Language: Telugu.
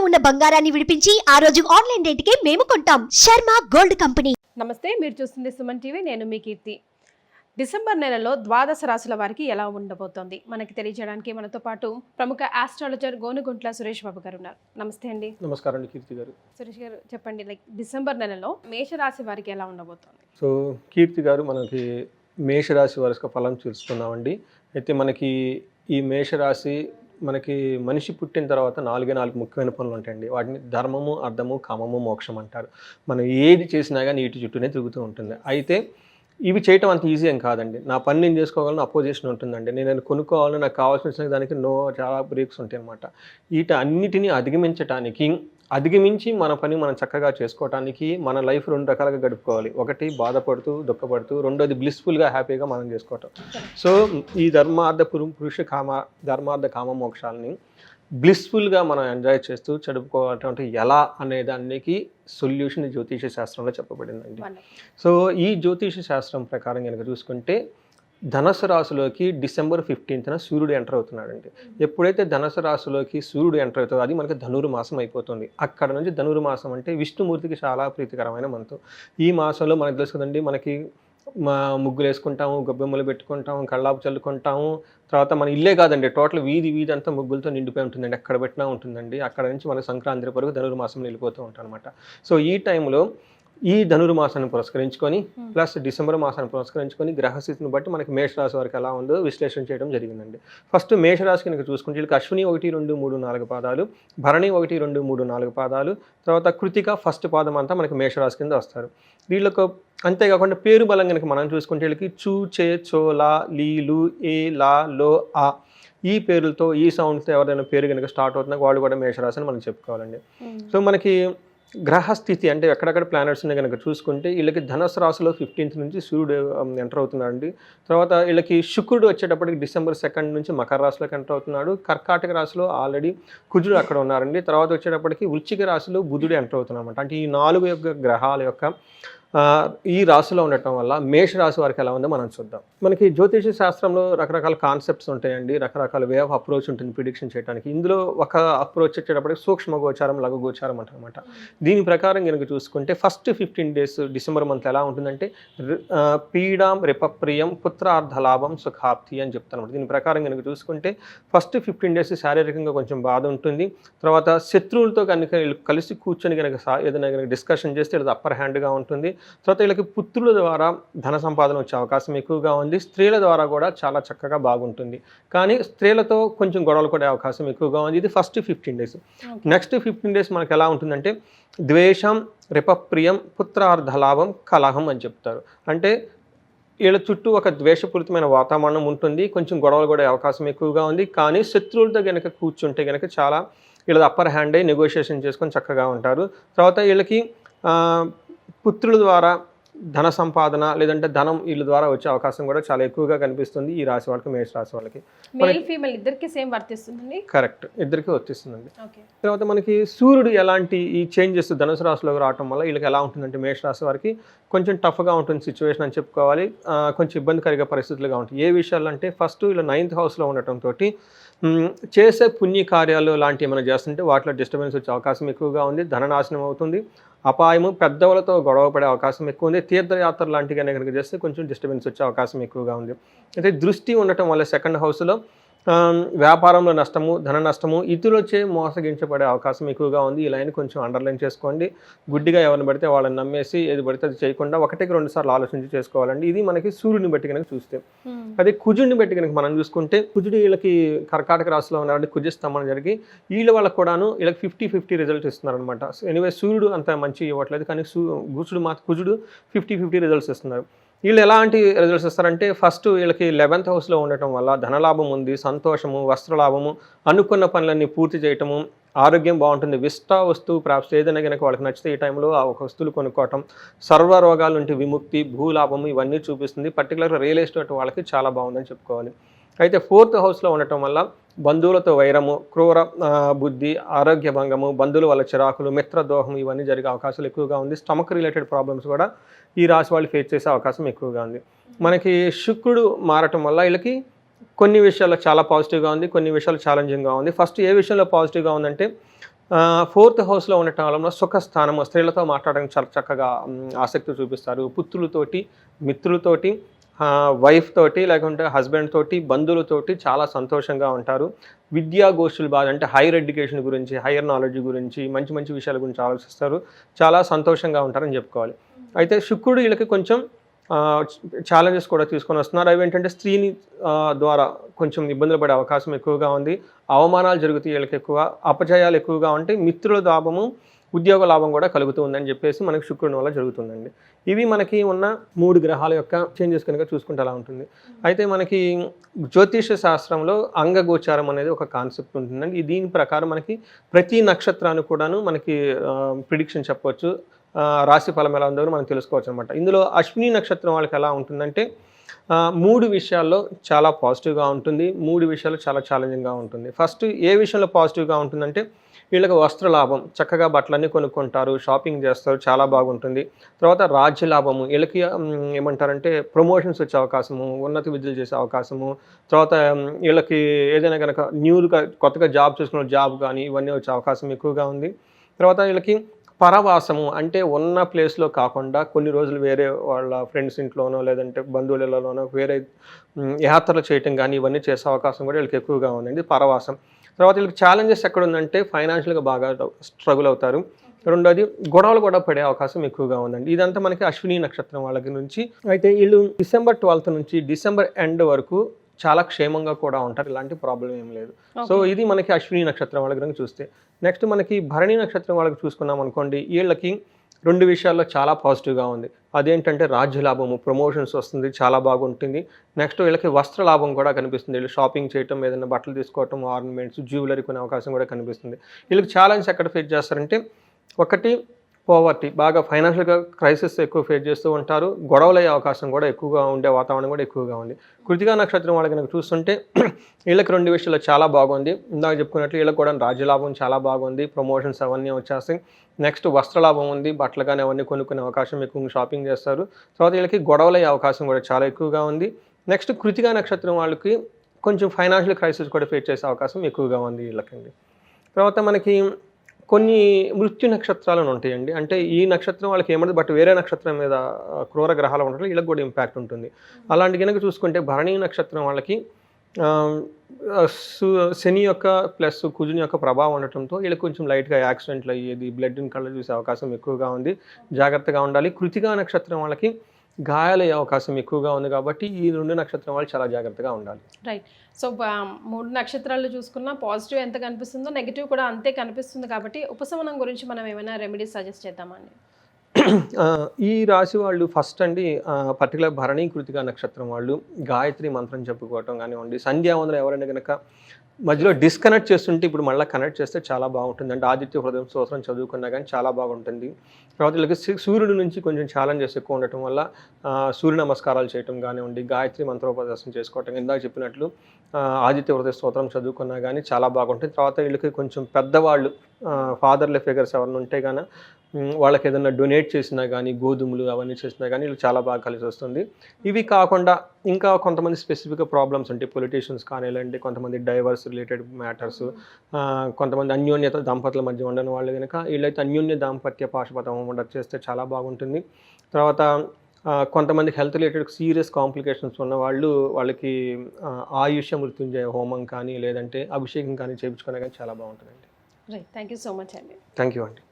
ఉన్న బంగారాన్ని విడిపించి ఆ రోజు ఆన్లైన్ రేటుకే మేము కొంటాం. Sharma gold company. నమస్తే, మీరు చూస్తుంది సుమన్ టీవీ. నేను మీ కీర్తి. డిసెంబర్ నెలలో ద్వాదశ రాశుల వారికి ఎలా ఉండబోతోంది మనకి తెలియజేయడానికి మనతో పాటు ప్రముఖ ఆస్ట్రాలజర్ గోనుగుంట్ల సురేష్ బాబు గారు ఉన్నారు. నమస్తే అండి. నమస్కారం అండి కీర్తి గారు. సురేష్ గారు చెప్పండి, డిసెంబర్ నెలలో మేషరాశి వారికి ఎలా ఉండబోతోంది? సో కీర్తి గారు, మనకి మేషరాశి వారికి ఫలం చూసుకున్నామండి. అయితే మనకి ఈ మేషరాశి మనకి మనిషి పుట్టిన తర్వాత నాలుగు ముఖ్యమైన పనులు ఉంటాయండి. వాటిని ధర్మము, అర్థము, కామము, మోక్షం అంటారు. మనం ఏది చేసినా కానీ వీటి చుట్టూనే తిరుగుతూ ఉంటుంది. అయితే ఇవి చేయటం అంత ఈజీ ఏం కాదండి. నా పని నేను చేసుకోవాలని అపోజిషన్ ఉంటుందండి. నేను కొనుక్కోవాలని నాకు కావాల్సిన దానికి చాలా బ్రేక్స్ ఉంటాయి అన్నమాట. వీటన్నిటిని అధిగమించి మన పని మనం చక్కగా చేసుకోవటానికి మన లైఫ్ రెండు రకాలుగా గడుపుకోవాలి. ఒకటి బాధపడుతూ దుఃఖపడుతూ, రెండోది బ్లిస్ఫుల్గా హ్యాపీగా మనం చేసుకోవటం. సో ఈ ధర్మార్థ కామ మోక్షాలని బ్లిస్ఫుల్గా మనం ఎంజాయ్ చేస్తూ చదువుకోవటం ఎలా అనే దానికి సొల్యూషన్ జ్యోతిష శాస్త్రంలో చెప్పబడిందండి. సో ఈ జ్యోతిష శాస్త్రం ప్రకారం కనుక చూసుకుంటే ధనుసు రాశిలోకి డిసెంబర్ 15న సూర్యుడు ఎంటర్ అవుతున్నాడండి. ఎప్పుడైతే ధనుసు రాశిలోకి సూర్యుడు ఎంటర్ అవుతుందో అది మనకి ధనుర్మాసం అయిపోతుంది. అక్కడ నుంచి ధనుర్మాసం అంటే విష్ణుమూర్తికి చాలా ప్రీతికరమైన మంతు. ఈ మాసంలో మనకు తెలుసు కదండి, మనకి ముగ్గులు వేసుకుంటాము, గొబ్బెమ్మలు పెట్టుకుంటాము, కళ్ళాపు చల్లుకుంటాము. తర్వాత మన ఇల్లే కాదండి, టోటల్ వీధి అంతా ముగ్గులతో నిండిపోయి ఉంటుందండి. ఎక్కడ పెట్టినా ఉంటుందండి. అక్కడ నుంచి మన సంక్రాంతి వరకు ధనుర్మాసం వెళ్ళిపోతూ ఉంటాం అనమాట. సో ఈ టైంలో ఈ ధనుర్మాసాన్ని పురస్కరించుకొని ప్లస్ డిసెంబర్ మాసాన్ని పురస్కరించుకొని గ్రహస్థితిని బట్టి మనకి మేషరాశి వరకు ఎలా ఉందో విశ్లేషణ చేయడం జరిగిందండి. ఫస్ట్ మేషరాశి కనుక చూసుకుంటే వీళ్ళకి అశ్విని 1, 2, 3, 4 పాదాలు, భరణి 1, 2, 3, 4 పాదాలు, తర్వాత కృతిక ఫస్ట్ పాదం అంతా మనకి మేషరాశి కింద వస్తారు. వీళ్ళకు అంతేకాకుండా పేరు బలం కనుక మనం చూసుకుంటే వీళ్ళకి చూ, చే, చో, లా, లీలు, ఏ, లా, లో, ఆ ఈ పేర్లతో ఈ సౌండ్స్తో ఎవరైనా పేరు కనుక స్టార్ట్ అవుతున్నా వాళ్ళు కూడా మేషరాశి అని మనం చెప్పుకోవాలండి. సో మనకి గ్రహస్థితి అంటే ఎక్కడెక్కడ ప్లానెట్స్ ఉన్నాయి కనుక చూసుకుంటే వీళ్ళకి ధనుసు రాశిలో 15th నుంచి సూర్యుడు ఎంటర్ అవుతున్నాడు. తర్వాత వీళ్ళకి శుక్రుడు వచ్చేటప్పటికి డిసెంబర్ 2 నుంచి మకర రాశిలోకి ఎంటర్ అవుతున్నాడు. కర్కాటక రాశిలో ఆల్రెడీ కుజుడు అక్కడ ఉన్నారండి. తర్వాత వచ్చేటప్పటికి వృశ్చిక రాశిలో బుధుడు ఎంటర్ అవుతున్నమాట. అంటే ఈ 4 గ్రహాల యొక్క ఈ రాశిలో ఉండటం వల్ల మేషరాశి వారికి ఎలా ఉందో మనం చూద్దాం. మనకి జ్యోతిష శాస్త్రంలో రకరకాల కాన్సెప్ట్స్ ఉంటాయండి, రకరకాల వే ఆఫ్ అప్రోచ్ ఉంటుంది ప్రిడిక్షన్ చేయడానికి. ఇందులో ఒక అప్రోచ్ వచ్చేటప్పటికి సూక్ష్మ గోచారం, లఘు గోచారం అంటారనమాట. దీని ప్రకారం కనుక చూసుకుంటే ఫస్ట్ 15 days డిసెంబర్ మంత్ ఎలా ఉంటుందంటే పీడాం రిపప్రియం పుత్రార్ధలాభం సుఖాప్తి అని చెప్తాను. దీని ప్రకారం కనుక చూసుకుంటే ఫస్ట్ 15 days శారీరకంగా కొంచెం బాధ ఉంటుంది. తర్వాత శత్రువులతో కనుక కలిసి కూర్చొని కనుక ఏదైనా కనుక డిస్కషన్ చేస్తే ఇది అప్పర్ హ్యాండ్గా ఉంటుంది. తర్వాత వీళ్ళకి పుత్రుల ద్వారా ధన సంపాదన వచ్చే అవకాశం ఎక్కువగా ఉంది. స్త్రీల ద్వారా కూడా చాలా చక్కగా బాగుంటుంది. కానీ స్త్రీలతో కొంచెం గొడవలు పడే అవకాశం ఎక్కువగా ఉంది. ఇది ఫస్ట్ 15 days. నెక్స్ట్ 15 days మనకి ఎలా ఉంటుందంటే ద్వేషం, రిపప్రియం, పుత్రార్ధలాభం, కలహం అని చెప్తారు. అంటే వీళ్ళ చుట్టూ ఒక ద్వేషపూరితమైన వాతావరణం ఉంటుంది. కొంచెం గొడవలు పడే అవకాశం ఎక్కువగా ఉంది. కానీ శత్రువులతో కనుక కూర్చుంటే కనుక చాలా వీళ్ళది అప్పర్ హ్యాండ్ అయ్యి నెగోషియేషన్ చేసుకొని చక్కగా ఉంటారు. తర్వాత వీళ్ళకి పుత్రుల ద్వారా ధన సంపాదన లేదంటే ధనం వీళ్ళ ద్వారా వచ్చే అవకాశం కూడా చాలా ఎక్కువగా కనిపిస్తుంది ఈ రాశి వాళ్ళకి, మేష రాశి వాళ్ళకి. కరెక్ట్, ఇద్దరికి వర్తిస్తుందండి. తర్వాత మనకి సూర్యుడు ఎలాంటి ఈ చేంజెస్ ధనుసు రాశిలోకి రావడం వల్ల వీళ్ళకి ఎలా ఉంటుందంటే మేష రాశి వారికి కొంచెం టఫ్గా ఉంటుంది సిచ్యువేషన్ అని చెప్పుకోవాలి. కొంచెం ఇబ్బందికరంగా పరిస్థితులుగా ఉంటాయి. ఏ విషయాలు అంటే ఫస్ట్ వీళ్ళు 9th హౌస్లో ఉండటంతో చేసే పుణ్య కార్యాలు లాంటివి ఏమైనా చేస్తుంటే వాటిలో డిస్టర్బెన్స్ వచ్చే అవకాశం ఎక్కువగా ఉంది. ధననాశనం అవుతుంది. అపాయము, పెద్దవాళ్ళతో గొడవ పడే అవకాశం ఎక్కువ ఉంది. తీర్థయాత్ర లాంటివి కనుక చేస్తే కొంచెం డిస్టర్బెన్స్ వచ్చే అవకాశం ఎక్కువగా ఉంది. అయితే దృష్టి ఉండటం వల్ల 2nd హౌస్లో వ్యాపారంలో నష్టము, ధన నష్టము, ఇతరులొచ్చే మోసగించబడే అవకాశం ఎక్కువగా ఉంది. ఈ లైన్ కొంచెం అండర్లైన్ చేసుకోండి. గుడ్డిగా ఎవరిని పడితే వాళ్ళని నమ్మేసి ఏది పడితే అది చేయకుండా 1-2 సార్లు ఆలోచించి చేసుకోవాలండి. ఇది మనకి సూర్యుని బట్టి కనుక చూస్తే. అదే కుజుడిని బట్టి కనుక మనం చూసుకుంటే కుజుడు వీళ్ళకి కర్కాటక రాశిలో ఉన్నారంటే కుజస్తంభం జరిగి వాళ్ళకు కూడాను వీళ్ళకి 50-50 రిజల్ట్ ఇస్తున్నారనమాట. ఎనీవే సూర్యుడు అంత మంచి ఇవ్వట్లేదు, కానీ కుజుడు 50-50 రిజల్ట్స్ ఇస్తున్నారు. వీళ్ళు ఎలాంటి రిజల్ట్స్ ఇస్తారంటే ఫస్ట్ వీళ్ళకి 11th హౌస్లో ఉండటం వల్ల ధనలాభం ఉంది, సంతోషము, వస్త్రలాభము, అనుకున్న పనులన్నీ పూర్తి చేయటము, ఆరోగ్యం బాగుంటుంది, వస్తువు ప్రాప్తి ఏదైనా కనుక వాళ్ళకి నచ్చితే ఈ టైంలో ఆ ఒక వస్తువులు కొనుక్కోవటం, సర్వ రోగాల నుండి విముక్తి, భూలాభము ఇవన్నీ చూపిస్తుంది. పర్టికులర్గా రియల్ ఎస్టేట్ వాళ్ళకి చాలా బాగుందని చెప్పుకోవాలి. అయితే 4th హౌస్లో ఉండటం వల్ల బంధువులతో వైరము, క్రూర బుద్ధి, ఆరోగ్య భంగము, బంధువుల వల్ల చిరాకులు, మిత్రద్రోహం ఇవన్నీ జరిగే అవకాశాలు ఎక్కువగా ఉంది. స్టమక్ రిలేటెడ్ ప్రాబ్లమ్స్ కూడా ఈ రాశి వాళ్ళు ఫేస్ చేసే అవకాశం ఎక్కువగా ఉంది. మనకి శుక్రుడు మారటం వల్ల వీళ్ళకి కొన్ని విషయాల్లో చాలా పాజిటివ్గా ఉంది, కొన్ని విషయాలు ఛాలెంజింగ్గా ఉంది. ఫస్ట్ ఏ విషయంలో పాజిటివ్గా ఉందంటే ఫోర్త్ హౌస్లో ఉండటం వలన సుఖస్థానము, స్త్రీలతో మాట్లాడడానికి చాలా చక్కగా ఆసక్తి చూపిస్తారు. పుత్రులతోటి, మిత్రులతోటి, వైఫ్ తోటి, లేకుంటే హస్బెండ్ తోటి, బంధువులతోటి చాలా సంతోషంగా ఉంటారు. విద్యా గోష్ఠులు బాగా, అంటే హైయర్ ఎడ్యుకేషన్ గురించి, హైయర్ నాలెడ్జ్ గురించి, మంచి మంచి విషయాల గురించి ఆలోచిస్తారు. చాలా సంతోషంగా ఉంటారని చెప్పుకోవాలి. అయితే శుక్రుడు వీళ్ళకి కొంచెం ఛాలెంజెస్ కూడా తీసుకొని వస్తున్నారు. అవి ఏంటంటే స్త్రీని ద్వారా కొంచెం ఇబ్బందులు పడే అవకాశం ఎక్కువగా ఉంది. అవమానాలు జరుగుతాయి వీళ్ళకి ఎక్కువ, అపజయాలు ఎక్కువగా ఉంటాయి. మిత్రుల లాభము, ఉద్యోగ లాభం కూడా కలుగుతూ ఉందని చెప్పేసి మనకి శుక్రుని వల్ల జరుగుతుందండి. ఇవి మనకి ఉన్న 3 గ్రహాల యొక్క చేంజెస్ కనుక చూసుకుంటే అలా ఉంటుంది. అయితే మనకి జ్యోతిష శాస్త్రంలో అంగగోచారం అనేది ఒక కాన్సెప్ట్ ఉంటుందండి. దీని ప్రకారం మనకి ప్రతి నక్షత్రాన్ని కూడాను మనకి ప్రిడిక్షన్ చెప్పవచ్చు, రాశి ఫలం ఎలా ఉందో మనం తెలుసుకోవచ్చు అనమాట. ఇందులో అశ్విని నక్షత్రం వాళ్ళకి ఎలా ఉంటుందంటే 3 విషయాల్లో చాలా పాజిటివ్గా ఉంటుంది, 3 విషయాలు చాలా ఛాలెంజింగ్గా ఉంటుంది. ఫస్ట్ ఏ విషయంలో పాజిటివ్గా ఉంటుందంటే వీళ్ళకి వస్త్ర లాభం, చక్కగా బట్టలన్నీ కొనుక్కుంటారు, షాపింగ్ చేస్తారు, చాలా బాగుంటుంది. తర్వాత రాజ్య లాభము, వీళ్ళకి ఏమంటారంటే ప్రమోషన్స్ వచ్చే అవకాశము, ఉన్నత విద్యలు చేసే అవకాశము, తర్వాత వీళ్ళకి ఏదైనా కనుక న్యూగా కొత్తగా జాబ్ చేసుకున్న జాబ్ కానీ ఇవన్నీ వచ్చే అవకాశం ఎక్కువగా ఉంది. తర్వాత వీళ్ళకి పరవాసము, అంటే ఉన్న ప్లేస్లో కాకుండా కొన్ని రోజులు వేరే వాళ్ళ ఫ్రెండ్స్ ఇంట్లోనో లేదంటే బంధువులలోనో వేరే యాత్రలు చేయటం కానీ ఇవన్నీ చేసే అవకాశం కూడా వీళ్ళకి ఎక్కువగా ఉందండి, పరవాసం. తర్వాత వీళ్ళకి ఛాలెంజెస్ ఎక్కడ ఉందంటే ఫైనాన్షియల్గా బాగా స్ట్రగుల్ అవుతారు. రెండోది గొడవలు కూడా పడే అవకాశం ఎక్కువగా ఉందండి. ఇదంతా మనకి అశ్విని నక్షత్రం వాళ్ళ నుంచి. అయితే వీళ్ళు డిసెంబర్ 12 నుంచి డిసెంబర్ ఎండ్ వరకు చాలా క్షేమంగా కూడా ఉంటారు, ఇలాంటి ప్రాబ్లం ఏం లేదు. సో ఇది మనకి అశ్విని నక్షత్రం వాళ్ళ గురించి చూస్తే. నెక్స్ట్ మనకి భరణి నక్షత్రం వాళ్ళకి చూసుకున్నాం అనుకోండి, వీళ్ళకి 2 విషయాల్లో చాలా పాజిటివ్గా ఉంది. అదేంటంటే రాజ్య లాభము, ప్రమోషన్స్ వస్తుంది, చాలా బాగుంటుంది. నెక్స్ట్ వీళ్ళకి వస్త్ర లాభం కూడా కనిపిస్తుంది. వీళ్ళు షాపింగ్ చేయటం, ఏదైనా బట్టలు తీసుకోవటం, ఆర్నమెంట్స్, జ్యువెలరీ కొనే అవకాశం కూడా కనిపిస్తుంది. వీళ్ళకి ఛాలెంజ్ ఎక్కడ ఫేస్ చేస్తారంటే ఒకటి పోవర్టీ, బాగా ఫైనాన్షియల్గా క్రైసిస్ ఎక్కువ ఫేస్ చేస్తూ ఉంటారు. గొడవలు అయ్యే అవకాశం కూడా ఎక్కువగా ఉండే వాతావరణం కూడా ఎక్కువగా ఉంది. కృతికా నక్షత్రం వాళ్ళకి కనుక చూస్తుంటే వీళ్ళకి 2 విషయాలు చాలా బాగుంది. ఇందాక చెప్పుకున్నట్లు వీళ్ళకి కూడా రాజ్యలాభం చాలా బాగుంది, ప్రమోషన్స్ అవన్నీ వచ్చేస్తాయి. నెక్స్ట్ వస్త్రలాభం ఉంది, బట్టలు కానీ అవన్నీ కొనుక్కునే అవకాశం, ఎక్కువ షాపింగ్ చేస్తారు. తర్వాత వీళ్ళకి గొడవలు అయ్యే అవకాశం కూడా చాలా ఎక్కువగా ఉంది. నెక్స్ట్ కృతికా నక్షత్రం వాళ్ళకి కొంచెం ఫైనాన్షియల్ క్రైసిస్ కూడా ఫేస్ చేసే అవకాశం ఎక్కువగా ఉంది వీళ్ళకండి. తర్వాత మనకి కొన్ని మృత్యు నక్షత్రాలు ఉంటాయండి. అంటే ఈ నక్షత్రం వాళ్ళకి ఏమన్నది, బట్ వేరే నక్షత్రం మీద క్రూర గ్రహాలు ఉండటం వీళ్ళకి కూడా ఇంపాక్ట్ ఉంటుంది. అలాంటి కనుక చూసుకుంటే భరణి నక్షత్రం వాళ్ళకి శని యొక్క ప్లస్ కుజుని యొక్క ప్రభావం ఉండటంతో వీళ్ళకి కొంచెం లైట్గా యాక్సిడెంట్లు అయ్యేది, బ్లడ్ని కళ్ళు చూసే అవకాశం ఎక్కువగా ఉంది, జాగ్రత్తగా ఉండాలి. కృతికా నక్షత్రం వాళ్ళకి గాయాలయ్యే అవకాశం ఎక్కువగా ఉంది కాబట్టి ఈ 2 నక్షత్రం వాళ్ళు చాలా జాగ్రత్తగా ఉండాలి. రైట్. సో 3 నక్షత్రాలు చూసుకున్నా పాజిటివ్ ఎంత కనిపిస్తుందో నెగిటివ్ కూడా అంతే కనిపిస్తుంది కాబట్టి ఉపశమనం గురించి మనం ఏమైనా రెమెడీస్ సజెస్ట్ చేద్దామండి? ఈ రాశి వాళ్ళు ఫస్ట్ అండి పర్టికులర్ భరణి కృతికా నక్షత్రం వాళ్ళు గాయత్రి మంత్రం చెప్పుకోవటం కానివ్వండి, సంధ్యావందనం ఎవరైనా కనుక మధ్యలో డిస్కనెక్ట్ చేస్తుంటే ఇప్పుడు మళ్ళీ కనెక్ట్ చేస్తే చాలా బాగుంటుంది. అంటే ఆదిత్య హృదయం స్తోత్రం చదువుకున్నా కానీ చాలా బాగుంటుంది. తర్వాత వీళ్ళకి సూర్యుడి నుంచి కొంచెం ఛాలెంజెస్ ఎక్కువ ఉండటం వల్ల సూర్య నమస్కారాలు చేయటం కానివ్వండి, గాయత్రి మంత్రోపదేశం చేసుకోవటం, ఇందాక చెప్పినట్లు ఆదిత్య హృదయ స్తోత్రం చదువుకున్నా కానీ చాలా బాగుంటుంది. తర్వాత వీళ్ళకి కొంచెం పెద్దవాళ్ళు ఫాదర్లీ ఫిగర్స్ ఎవరైనా ఉంటే కానీ వాళ్ళకి ఏదైనా డొనేట్ చేసినా కానీ, గోధుమలు అవన్నీ చేసినా కానీ వీళ్ళు చాలా బాగా కలిసి వస్తుంది. ఇవి కాకుండా ఇంకా కొంతమంది స్పెసిఫిక్గా ప్రాబ్లమ్స్ ఉంటాయి, పొలిటీషియన్స్ కానివ్వండి, కొంతమంది డైవర్స్ రిలేటెడ్ మ్యాటర్స్, కొంతమంది అన్యోన్యత దంపతుల మధ్య ఉండని వాళ్ళు కనుక వీళ్ళైతే అన్యోన్య దాంపత్య పాశుపతం ఉండదు చేస్తే చాలా బాగుంటుంది. తర్వాత కొంతమంది హెల్త్ రిలేటెడ్ సీరియస్ కాంప్లికేషన్స్ ఉన్న వాళ్ళకి ఆయుష్య మృత్యుంజయ హోమం కానీ లేదంటే అభిషేకం కానీ చేయించుకున్నా కానీ చాలా బాగుంటుందండి. Right. Thank you so much అండి. థ్యాంక్ యూ అండి.